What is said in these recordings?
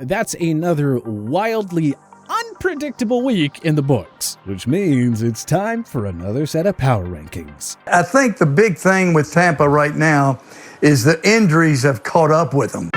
that's another wildly unpredictable week in the books, which means it's time for another set of power rankings. I think the big thing with Tampa right now is the injuries have caught up with them.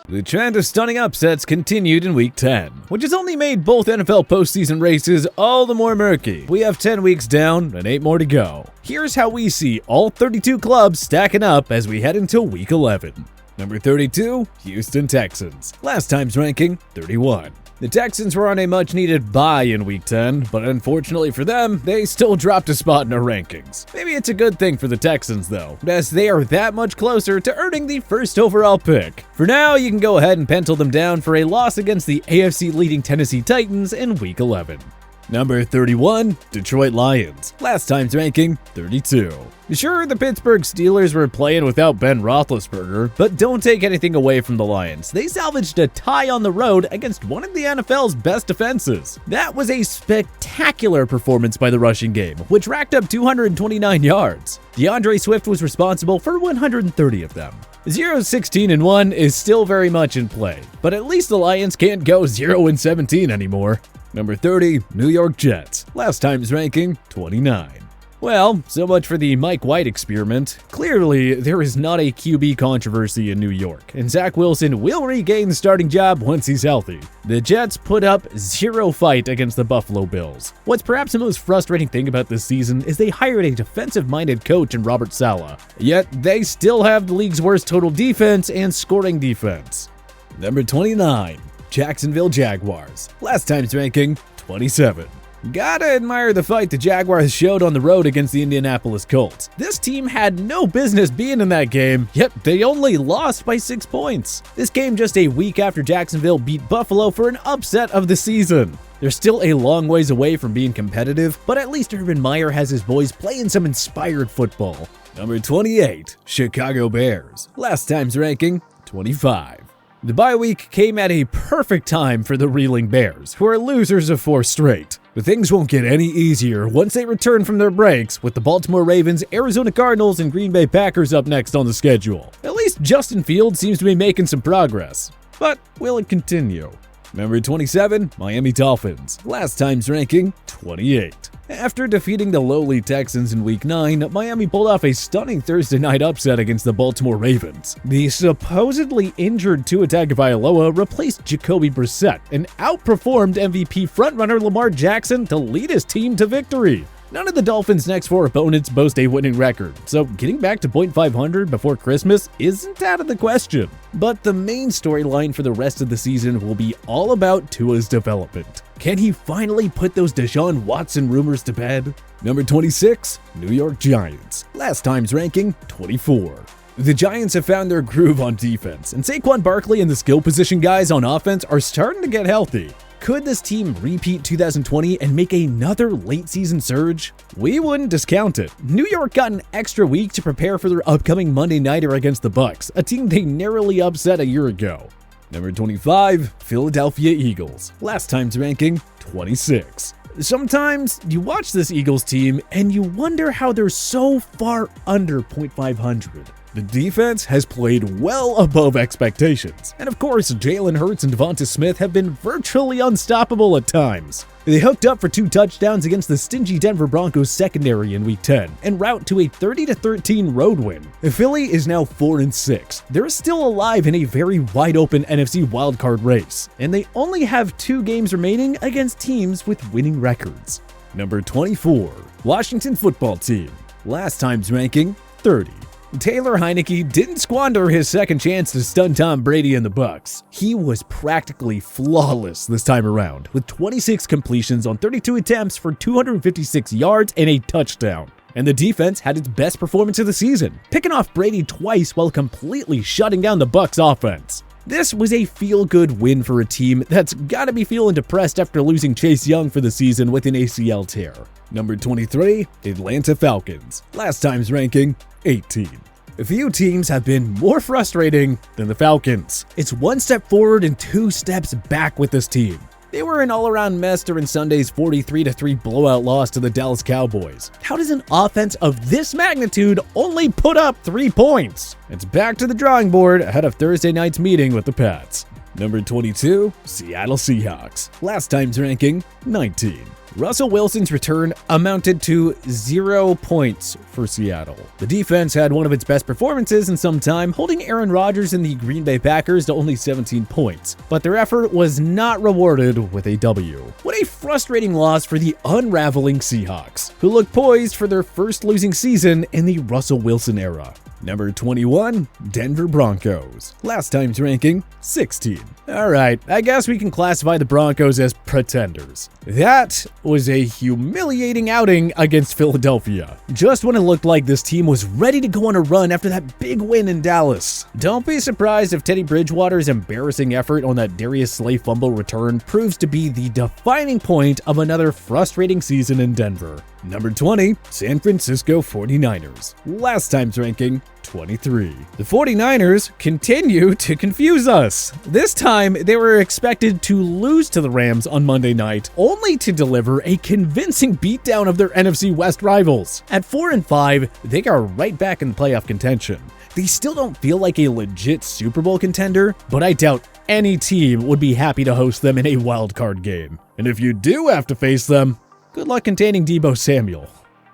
The trend of stunning upsets continued in Week 10, which has only made both NFL postseason races all the more murky. We have 10 weeks down and 8 more to go. Here's how we see all 32 clubs stacking up as we head into Week 11. Number 32, Houston Texans. Last time's ranking, 31. The Texans were on a much-needed bye in Week 10, but unfortunately for them, they still dropped a spot in our rankings. Maybe it's a good thing for the Texans, though, as they are that much closer to earning the first overall pick. For now, you can go ahead and pencil them down for a loss against the AFC-leading Tennessee Titans in Week 11. Number 31, Detroit Lions. Last time's ranking, 32. Sure, the Pittsburgh Steelers were playing without Ben Roethlisberger, but don't take anything away from the Lions. They salvaged a tie on the road against one of the NFL's best defenses. That was a spectacular performance by the rushing game, which racked up 229 yards. DeAndre Swift was responsible for 130 of them. 0-16-1 is still very much in play, but at least the Lions can't go 0-17 anymore. Number 30, New York Jets. Last time's ranking, 29. Well, so much for the Mike White experiment. Clearly, there is not a QB controversy in New York, and Zach Wilson will regain the starting job once he's healthy. The Jets put up zero fight against the Buffalo Bills. What's perhaps the most frustrating thing about this season is they hired a defensive-minded coach in Robert Saleh, yet they still have the league's worst total defense and scoring defense. Number 29, Jacksonville Jaguars. Last time's ranking, 27. Gotta admire the fight the Jaguars showed on the road against the Indianapolis Colts. This team had no business being in that game, yet they only lost by 6 points. This came just a week after Jacksonville beat Buffalo for an upset of the season. They're still a long ways away from being competitive, but at least Urban Meyer has his boys playing some inspired football. Number 28, Chicago Bears. Last time's ranking, 25. The bye week came at a perfect time for the reeling Bears, who are losers of 4 straight. But things won't get any easier once they return from their breaks, with the Baltimore Ravens, Arizona Cardinals, and Green Bay Packers up next on the schedule. At least Justin Fields seems to be making some progress. But will it continue? Number 27, Miami Dolphins. Last time's ranking, 28. After defeating the lowly Texans in Week 9, Miami pulled off a stunning Thursday night upset against the Baltimore Ravens. The supposedly injured Tua Tagovailoa replaced Jacoby Brissett and outperformed MVP frontrunner Lamar Jackson to lead his team to victory. None of the Dolphins' next 4 opponents boast a winning record, so getting back to .500 before Christmas isn't out of the question. But the main storyline for the rest of the season will be all about Tua's development. Can he finally put those Deshaun Watson rumors to bed? Number 26, New York Giants. Last time's ranking, 24. The Giants have found their groove on defense, and Saquon Barkley and the skill position guys on offense are starting to get healthy. Could this team repeat 2020 and make another late-season surge? We wouldn't discount it. New York got an extra week to prepare for their upcoming Monday Nighter against the Bucs, a team they narrowly upset a year ago. Number 25, Philadelphia Eagles. Last time's ranking, 26. Sometimes you watch this Eagles team and you wonder how they're so far under .500. The defense has played well above expectations, and of course, Jalen Hurts and Devonta Smith have been virtually unstoppable at times. They hooked up for 2 touchdowns against the stingy Denver Broncos secondary in Week 10, en route to a 30-13 road win. Philly is now 4-6. They're still alive in a very wide-open NFC wildcard race, and they only have 2 games remaining against teams with winning records. Number 24, Washington Football Team. Last time's ranking, 30. Taylor Heineke didn't squander his second chance to stun Tom Brady and the Bucs. He was practically flawless this time around, with 26 completions on 32 attempts for 256 yards and a touchdown. And the defense had its best performance of the season, picking off Brady twice while completely shutting down the Bucs offense. This was a feel-good win for a team that's gotta be feeling depressed after losing Chase Young for the season with an ACL tear. Number 23, Atlanta Falcons. Last time's ranking, 18. A few teams have been more frustrating than the Falcons. It's 1 step forward and 2 steps back with this team. They were an all-around mess during Sunday's 43-3 blowout loss to the Dallas Cowboys. How does an offense of this magnitude only put up 3 points? It's back to the drawing board ahead of Thursday night's meeting with the Pats. Number 22, Seattle Seahawks. Last time's ranking, 19. Russell Wilson's return amounted to 0 points for Seattle. The defense had one of its best performances in some time, holding Aaron Rodgers and the Green Bay Packers to only 17 points. But their effort was not rewarded with a W. What a frustrating loss for the unraveling Seahawks, who look poised for their first losing season in the Russell Wilson era. Number 21, Denver Broncos. Last time's ranking, 16. Alright, I guess we can classify the Broncos as pretenders. That was a humiliating outing against Philadelphia, just when it looked like this team was ready to go on a run after that big win in Dallas. Don't be surprised if Teddy Bridgewater's embarrassing effort on that Darius Slay fumble return proves to be the defining point of another frustrating season in Denver. Number 20, San Francisco 49ers. Last time's ranking, 23. The 49ers continue to confuse us. This time, they were expected to lose to the Rams on Monday night, only to deliver a convincing beatdown of their NFC West rivals. At 4-5, they are right back in playoff contention. They still don't feel like a legit Super Bowl contender, but I doubt any team would be happy to host them in a wildcard game. And if you do have to face them, good luck containing Deebo Samuel.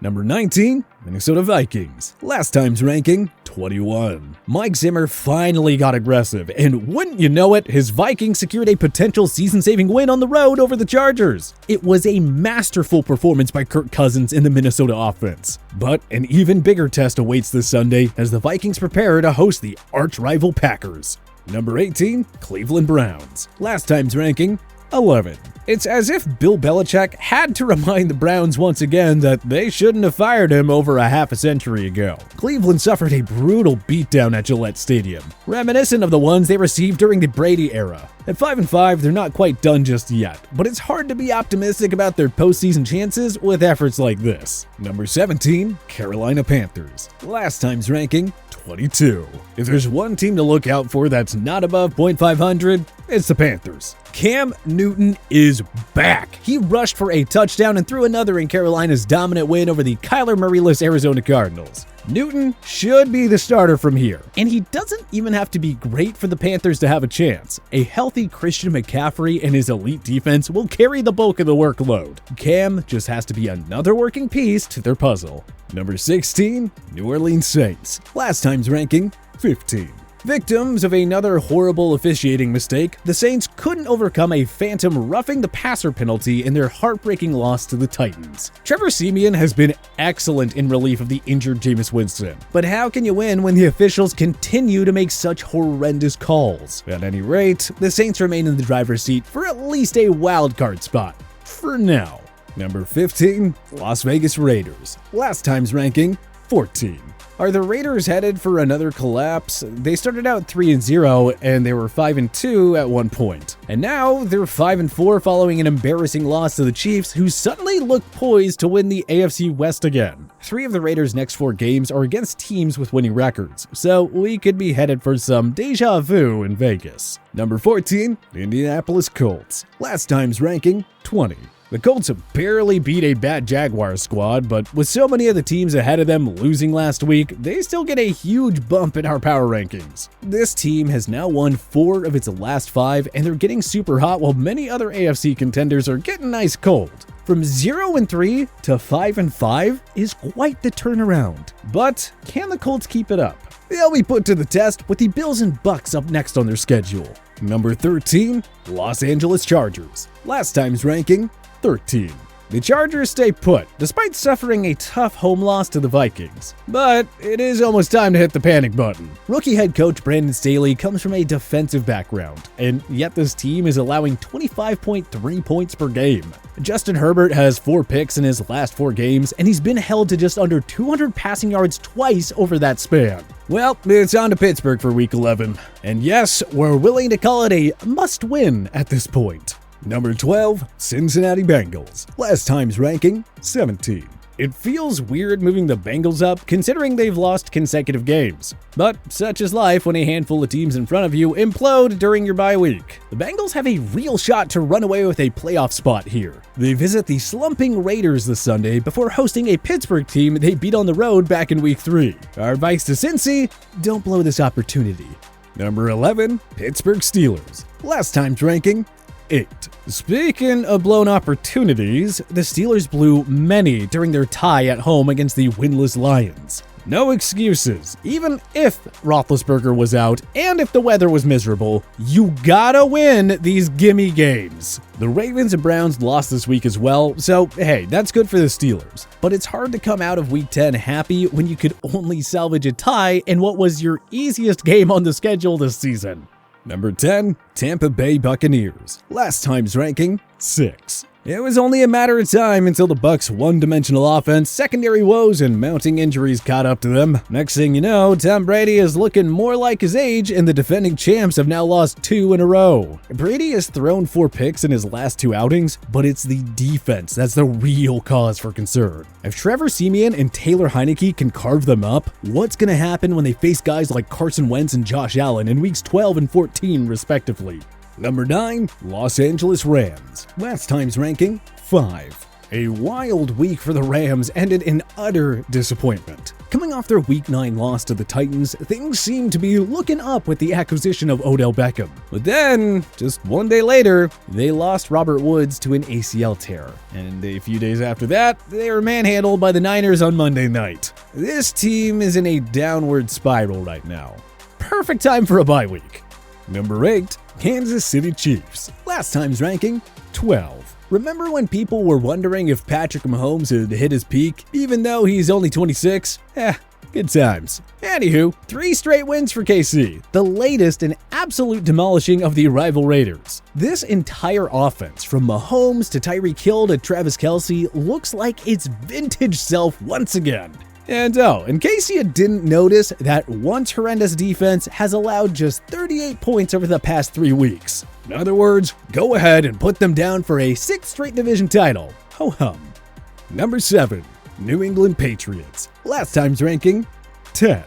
Number 19, Minnesota Vikings. Last time's ranking, 21. Mike Zimmer finally got aggressive, and wouldn't you know it, his Vikings secured a potential season-saving win on the road over the Chargers. It was a masterful performance by Kirk Cousins in the Minnesota offense. But an even bigger test awaits this Sunday as the Vikings prepare to host the arch-rival Packers. Number 18, Cleveland Browns. Last time's ranking, 11. It's as if Bill Belichick had to remind the Browns once again that they shouldn't have fired him over a half a century ago. Cleveland suffered a brutal beatdown at Gillette Stadium, reminiscent of the ones they received during the Brady era. At 5-5, they're not quite done just yet, but it's hard to be optimistic about their postseason chances with efforts like this. Number 17, Carolina Panthers. Last time's ranking, 22. If there's one team to look out for that's not above .500, it's the Panthers. Cam Newton is back. He rushed for a touchdown and threw another in Carolina's dominant win over the Kyler Murray-less Arizona Cardinals. Newton should be the starter from here, and he doesn't even have to be great for the Panthers to have a chance. A healthy Christian McCaffrey and his elite defense will carry the bulk of the workload. Cam just has to be another working piece to their puzzle. Number 16, New Orleans Saints. Last time's ranking, 15. Victims of another horrible officiating mistake, the Saints couldn't overcome a phantom roughing the passer penalty in their heartbreaking loss to the Titans. Trevor Siemian has been excellent in relief of the injured Jameis Winston, but how can you win when the officials continue to make such horrendous calls? At any rate, the Saints remain in the driver's seat for at least a wildcard spot, for now. Number 15, Las Vegas Raiders. Last time's ranking, 14. Are the Raiders headed for another collapse? They started out 3-0 and they were 5-2 at one point. And now they're 5-4 following an embarrassing loss to the Chiefs, who suddenly look poised to win the AFC West again. 3 of the Raiders' next 4 games are against teams with winning records, so we could be headed for some deja vu in Vegas. Number 14, Indianapolis Colts. Last time's ranking, 20. The Colts have barely beat a bad Jaguars squad, but with so many of the teams ahead of them losing last week, they still get a huge bump in our power rankings. This team has now won 4 of its last 5, and they're getting super hot while many other AFC contenders are getting ice cold. From 0-3 to 5-5 is quite the turnaround. But can the Colts keep it up? They'll be put to the test with the Bills and Bucs up next on their schedule. Number 13, Los Angeles Chargers. Last time's ranking, 13. The Chargers stay put, despite suffering a tough home loss to the Vikings. But it is almost time to hit the panic button. Rookie head coach Brandon Staley comes from a defensive background, and yet this team is allowing 25.3 points per game. Justin Herbert has 4 picks in his last 4 games, and he's been held to just under 200 passing yards twice over that span. Well, it's on to Pittsburgh for Week 11. And yes, we're willing to call it a must-win at this point. Number 12, Cincinnati Bengals. Last time's ranking, 17. It feels weird moving the Bengals up considering they've lost consecutive games. But such is life when a handful of teams in front of you implode during your bye week. The Bengals have a real shot to run away with a playoff spot here. They visit the slumping Raiders this Sunday before hosting a Pittsburgh team they beat on the road back in week 3. Our advice to Cincy, don't blow this opportunity. Number 11, Pittsburgh Steelers. Last time's ranking, 8. Speaking of blown opportunities, the Steelers blew many during their tie at home against the winless Lions. No excuses. Even if Roethlisberger was out and if the weather was miserable, you gotta win these gimme games. The Ravens and Browns lost this week as well, so hey, that's good for the Steelers. But it's hard to come out of week 10 happy when you could only salvage a tie in what was your easiest game on the schedule this season. Number 10, Tampa Bay Buccaneers. Last time's ranking, 6. It was only a matter of time until the Bucs' one-dimensional offense, secondary woes, and mounting injuries caught up to them. Next thing you know, Tom Brady is looking more like his age, and the defending champs have now lost 2 in a row. Brady has thrown 4 picks in his last 2 outings, but it's the defense that's the real cause for concern. If Trevor Siemian and Taylor Heineke can carve them up, what's going to happen when they face guys like Carson Wentz and Josh Allen in weeks 12 and 14, respectively? Number 9, Los Angeles Rams. Last time's ranking, 5. A wild week for the Rams ended in utter disappointment. Coming off their Week 9 loss to the Titans, things seemed to be looking up with the acquisition of Odell Beckham. But then, just one day later, they lost Robert Woods to an ACL tear. And a few days after that, they were manhandled by the Niners on Monday night. This team is in a downward spiral right now. Perfect time for a bye week. Number 8, Kansas City Chiefs. Last time's ranking, 12. Remember when people were wondering if Patrick Mahomes had hit his peak, even though he's only 26? Good times. Anywho, 3 straight wins for KC, the latest and absolute demolishing of the rival Raiders. This entire offense, from Mahomes to Tyreek Hill to Travis Kelce, looks like its vintage self once again. And in case you didn't notice, that once horrendous defense has allowed just 38 points over the past 3 weeks. In other words, go ahead and put them down for a 6th straight division title. Ho hum. Number 7, New England Patriots. Last time's ranking, 10.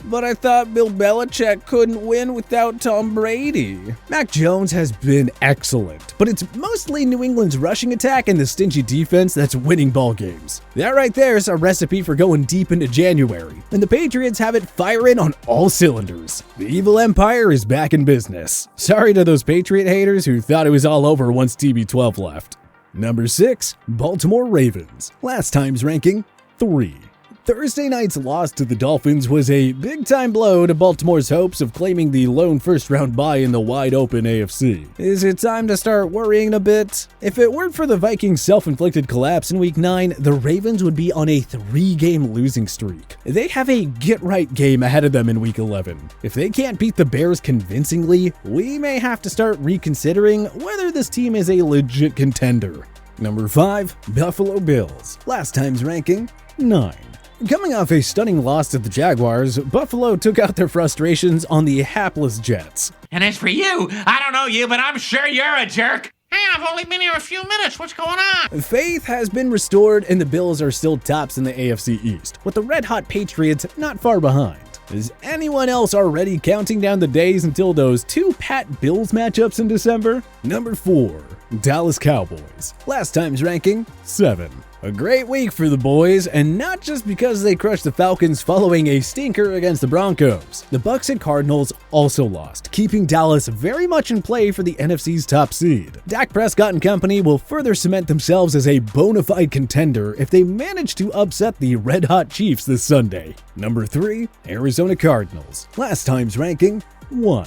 But I thought Bill Belichick couldn't win without Tom Brady. Mac Jones has been excellent, but it's mostly New England's rushing attack and the stingy defense that's winning ball games. That right there's a recipe for going deep into January, and the Patriots have it firing on all cylinders. The evil empire is back in business. Sorry to those Patriot haters who thought it was all over once TB12 left. Number 6, Baltimore Ravens. Last time's ranking, 3. Thursday night's loss to the Dolphins was a big-time blow to Baltimore's hopes of claiming the lone first-round bye in the wide-open AFC. Is it time to start worrying a bit? If it weren't for the Vikings' self-inflicted collapse in Week 9, the Ravens would be on a 3-game losing streak. They have a get-right game ahead of them in Week 11. If they can't beat the Bears convincingly, we may have to start reconsidering whether this team is a legit contender. Number 5, Buffalo Bills. Last time's ranking, 9. Coming off a stunning loss to the Jaguars, Buffalo took out their frustrations on the hapless Jets. And as for you, I don't know you, but I'm sure you're a jerk. Hey, I've only been here a few minutes. What's going on? Faith has been restored and the Bills are still tops in the AFC East, with the red-hot Patriots not far behind. Is anyone else already counting down the days until those 2 Pat Bills matchups in December? Number 4, Dallas Cowboys. Last time's ranking, 7. A great week for the boys, and not just because they crushed the Falcons following a stinker against the Broncos. The Bucs and Cardinals also lost, keeping Dallas very much in play for the NFC's top seed. Dak Prescott and company will further cement themselves as a bona fide contender if they manage to upset the red-hot Chiefs this Sunday. Number 3, Arizona Cardinals. Last time's ranking, 1.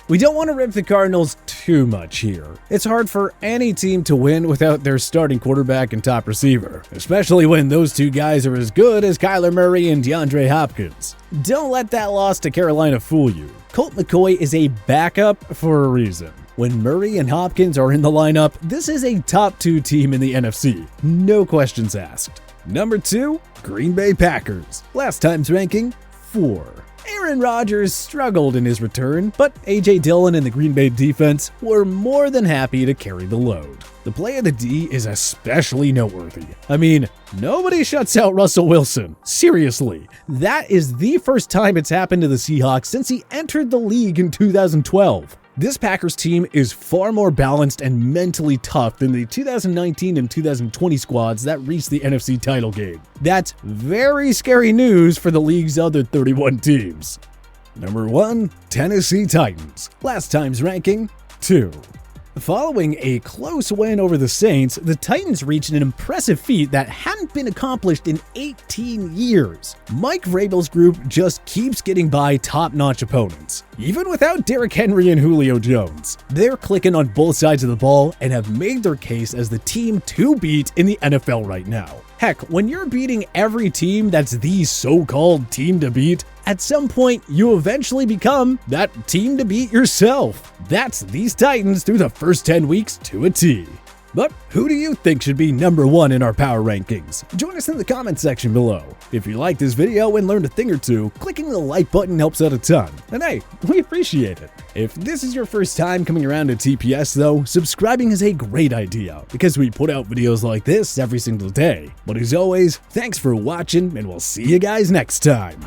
We don't want to rip the Cardinals too much here. It's hard for any team to win without their starting quarterback and top receiver, especially when those 2 guys are as good as Kyler Murray and DeAndre Hopkins. Don't let that loss to Carolina fool you. Colt McCoy is a backup for a reason. When Murray and Hopkins are in the lineup, this is a top 2 team in the NFC. No questions asked. Number 2, Green Bay Packers. Last time's ranking, 4. Aaron Rodgers struggled in his return, but A.J. Dillon and the Green Bay defense were more than happy to carry the load. The play of the D is especially noteworthy. I mean, nobody shuts out Russell Wilson. Seriously, that is the first time it's happened to the Seahawks since he entered the league in 2012. This Packers team is far more balanced and mentally tough than the 2019 and 2020 squads that reached the NFC title game. That's very scary news for the league's other 31 teams. Number 1, Tennessee Titans. Last time's ranking, 2. Following a close win over the Saints, the Titans reached an impressive feat that hadn't been accomplished in 18 years. Mike Vrabel's group just keeps getting by top-notch opponents, even without Derrick Henry and Julio Jones. They're clicking on both sides of the ball and have made their case as the team to beat in the NFL right now. Heck, when you're beating every team that's the so-called team to beat, at some point you eventually become that team to beat yourself. That's these Titans through the first 10 weeks to a T. But who do you think should be number 1 in our power rankings? Join us in the comment section below. If you liked this video and learned a thing or two, clicking the like button helps out a ton. And hey, we appreciate it. If this is your first time coming around to TPS though, subscribing is a great idea because we put out videos like this every single day. But as always, thanks for watching and we'll see you guys next time.